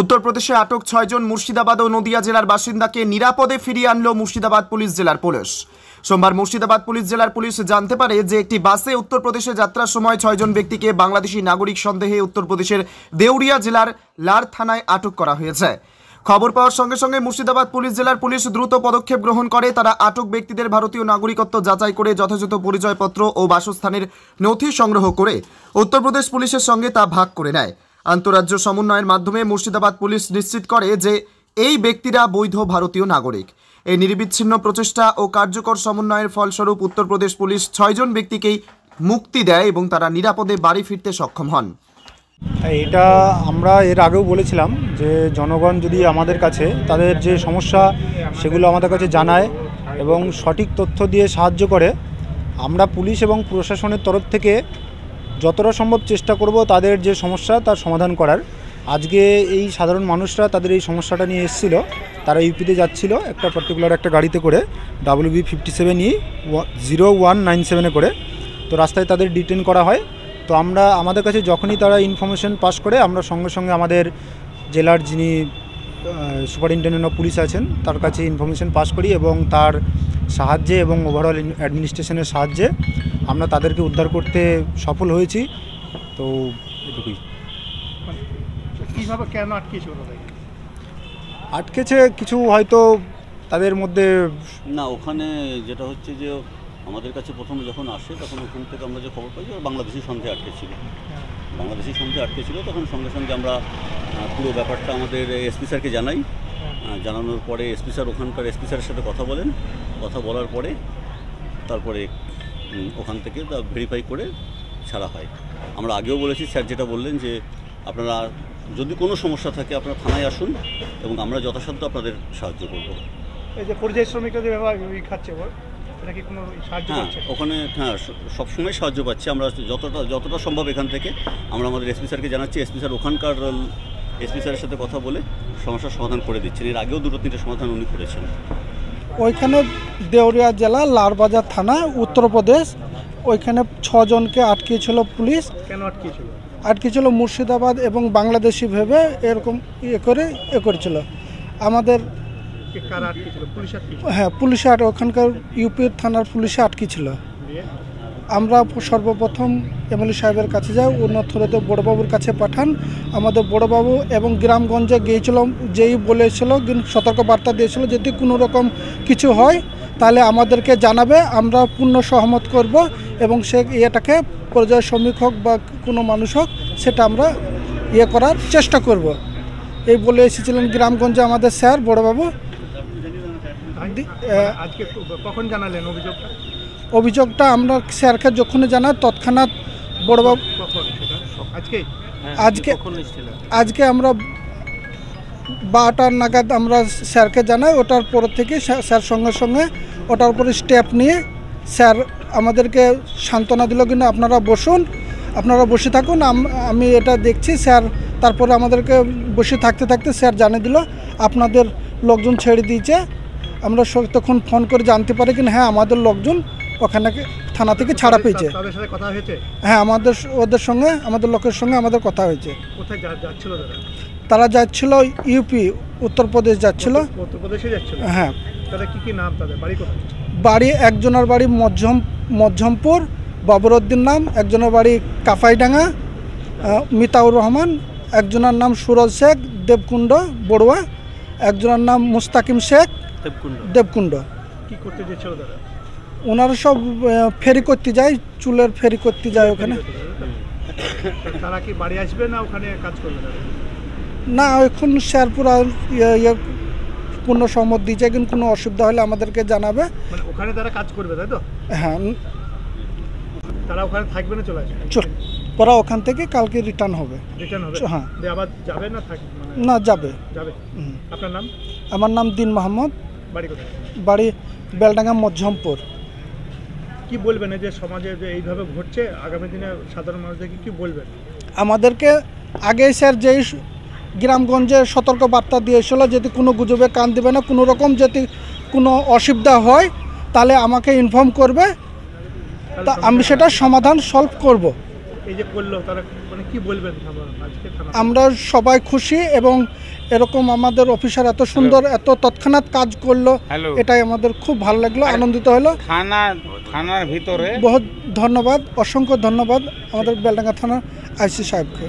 উত্তরপ্রদেশে আটক 6 জন মুর্শিদাবাদ ও নদিয়া জেলার বাসিন্দাকে নিরাপদে ফিরিয়ে আনলো মুর্শিদাবাদ পুলিশ জেলার পুলিশ। সোমবার মুর্শিদাবাদ পুলিশ জেলার পুলিশ জানতে পারে যে একটি বাসে উত্তরপ্রদেশে যাত্রার সময় 6 জন ব্যক্তিকে বাংলাদেশি নাগরিক সন্দেহে উত্তরপ্রদেশের দেউরিয়া জেলার লার থানায় আটক করা হয়েছে। খবর পাওয়ার সঙ্গে সঙ্গে মুর্শিদাবাদ পুলিশ জেলার পুলিশ দ্রুত পদক্ষেপ গ্রহণ করে। তারা আটক ব্যক্তিদের ভারতীয় নাগরিকত্ব যাচাই করে যথাযথ পরিচয়পত্র ও বাসস্থানের নথি সংগ্রহ করে উত্তরপ্রদেশ পুলিশের সঙ্গে তা ভাগ করে নেয়। আন্তঃরাজ্য সমন্বয়ের মাধ্যমে মুর্শিদাবাদ পুলিশ নিশ্চিত করে যে এই ব্যক্তিরা বৈধ ভারতীয় নাগরিক। এই নিরবিচ্ছিন্ন প্রচেষ্টা ও কার্যকর সমন্বয়ের ফলস্বরূপ উত্তরপ্রদেশ পুলিশ 6 জন ব্যক্তিকেই মুক্তি দেয় এবং তারা নিরাপদে বাড়ি ফিরতে সক্ষম হন। এটা আমরা এর আগেও বলেছিলাম যে জনগণ যদি আমাদের কাছে তাদের যে সমস্যা সেগুলো আমাদের কাছে জানায় এবং সঠিক তথ্য দিয়ে সাহায্য করে, আমরা পুলিশ এবং প্রশাসনের তরফ থেকে যতটা সম্ভব চেষ্টা করব তাদের যে সমস্যা তার সমাধান করার। আজকে এই সাধারণ মানুষরা তাদের এই সমস্যাটা নিয়ে এসেছিলো, তারা ইউপিতে যাচ্ছিল একটা পার্টিকুলার একটা গাড়িতে করে WB57E0197 করে। তো রাস্তায় তাদের ডিটেন করা হয়। তো আমাদের কাছে যখনই তারা ইনফরমেশন পাস করে আমরা সঙ্গে সঙ্গে আমাদের জেলার যিনি সুপারিনটেন্ডেন্ট অফ পুলিশ আছেন তার কাছে ইনফরমেশন পাস করি এবং তার সাহায্যে এবং ওভারঅল অ্যাডমিনিস্ট্রেশনের সাহায্যে আমরা তাদেরকে উদ্ধার করতে সফল হয়েছি। তো এটুকুই। কীভাবে কেন আটকেছিল? আটকেছে কিছু হয়তো তাদের মধ্যে না, ওখানে যেটা হচ্ছে যে আমাদের কাছে প্রথমে যখন আসে তখন ওখান থেকে আমরা যে খবর পাই যে বাংলাদেশি সন্দেহে আটকেছিল, তখন সঙ্গে সঙ্গে আমরা পুরো ব্যাপারটা আমাদের এসপি স্যারকে জানাই। জানানোর পরে এসপি স্যার ওখানকার এসপি স্যারের সাথে কথা বলেন। কথা বলার পরে তারপরে ওখান থেকে তা ভেরিফাই করে ছাড়া হয়। আমরা আগেও বলেছি, স্যার যেটা বললেন যে আপনারা যদি কোনো সমস্যা থাকে আপনারা থানায় আসুন এবং আমরা যথাসাধ্য আপনাদের সাহায্য করব। এই যে পরিযায়ী শ্রমিকরা যেভাবে খাচ্ছে এটা কি কোনো সাহায্য পাচ্ছে? ওখানে সবসময় সাহায্য পাচ্ছি আমরা, যতটা সম্ভব এখান থেকে আমরা আমাদের এসপি স্যারকে জানাচ্ছি। এসপি স্যার ওখানকার এসপি স্যারের সাথে কথা বলে সমস্যার সমাধান করে দিচ্ছেন। এর আগেও 2-3টে সমাধান উনি করেছেন। ওইখানে দেউরিয়া জেলা লারবাজার থানা উত্তরপ্রদেশ, ওইখানে 6 জনকে আটকেছিল পুলিশ। কেন আটকেছিল? আটকেছিল মুর্শিদাবাদ এবং বাংলাদেশি ভেবে এরকম করেছিল আমাদের। হ্যাঁ, পুলিশে ওখানকার ইউপির থানার পুলিশে আটকেছিল। আমরা সর্বপ্রথম এমএলএ সাহেবের কাছে যাই, অন্য থ্রুতে বড়বাবুর কাছে পাঠান। আমাদের বড়বাবু এবং গ্রামগঞ্জে গিয়েছিলাম, যেই বলেছিল সতর্ক বার্তা দিয়েছিল যদি কোনো রকম কিছু হয় তাহলে আমাদেরকে জানাবে, আমরা পূর্ণ সহমত করব এবং সে এটাকে পর্যায় শ্রমিক হোক বা কোনো মানুষ হোক সেটা আমরা করার চেষ্টা করব, এই বলে এসেছিলেন গ্রামগঞ্জে আমাদের স্যার বড়বাবু। আজকে কখন জানালেন অভিযোগটা? আমরা স্যারকে যখন জানাই তৎক্ষণাৎ বড়বাবু। আজকে আমরা 12টা নাগাদ আমরা স্যারকে জানাই। ওটার পর থেকে স্যার সঙ্গে সঙ্গে ওটার উপরে স্টেপ নিয়ে স্যার আমাদেরকে সান্ত্বনা দিল, কিন্তু আপনারা বসুন, আপনারা বসে থাকুন, আমি এটা দেখছি। স্যার তারপরে আমাদেরকে বসে থাকতে থাকতে স্যার জানিয়ে দিল আপনাদের লোকজন ছেড়ে দিয়েছে। আমরা তখন ফোন করে জানতে পারি কিনা হ্যাঁ আমাদের লোকজন ওখানে থানা থেকে ছাড়া পেয়েছে। হ্যাঁ, ওদের সঙ্গে আমাদের লোকের সঙ্গে আমাদের কথা হয়েছে। কোথায় যাচ্ছিল তারা? যাচ্ছিল ইউপি, উত্তরপ্রদেশ যাচ্ছিল। উত্তরপ্রদেশে যাচ্ছিল? হ্যাঁ। তাহলে কি নাম তাদের? বাড়ি কোথায়? বাড়ি একজনের বাড়ি মধ্যমপুর বাবরউদ্দিন নাম, একজনের বাড়ি কাফাইডাঙ্গা মিতাউর রহমান, একজনের নাম সুরজ শেখ দেবকুণ্ড বড়ুয়া, একজনের নাম মুস্তাকিম শেখ দেবকুণ্ড। কি করতে যাচ্ছিল তারা? ওনারা সব ফেরি করতে যায়, চুলের ফেরি করতে যায় ওখানে। তারা কি বাড়ি আসবে না ওখানে কাজ করবে? না, এখন স্যার পুরা পূর্ণ সহমত দিয়েছে, কিন্তু কোনো অসুবিধা হলে আমাদেরকে জানাবে। মানে ওখানে তারা কাজ করবে, তাই তো? হ্যাঁ। তারা ওখানে থাকবে না চলে আসবে? ওরা ওখান থেকে কালকে রিটার্ন হবে। হ্যাঁ। আবার যাবে না থাকবে? না, যাবে। আপনার নাম? আমার নাম দিন মোহাম্মদ। বাড়ি কোথায়? বাড়ি বেলডাঙ্গা মধ্যমপুর। কি বলবেন এই যে সমাজে যে এইভাবে ঘটছে, আগামী দিনে সাধারণ মানুষদেরকে কি বলবেন? আমাদেরকে আগে স্যার যেই গ্রামগঞ্জে সতর্ক বার্তা দিয়েছিল যদি কোনো গুজবে কান দেবে না, কোনো রকম যদি কোনো অসুবিধা হয় তাহলে আমাকে ইনফর্ম করবে, তা আমি সেটা সমাধান সলভ করব। এই যে করলো তারা মানে কি বলবেন? আমরা সবাই খুশি এবং এরকম আমাদের অফিসার এত সুন্দর এত তৎক্ষণাৎ কাজ করলো, এটাই আমাদের খুব ভালো লাগলো, আনন্দিত হলো। থানার ভিতরে বহুত ধন্যবাদ, অসংখ্য ধন্যবাদ আমাদের বেলডাঙ্গা থানার আইসি সাহেবকে।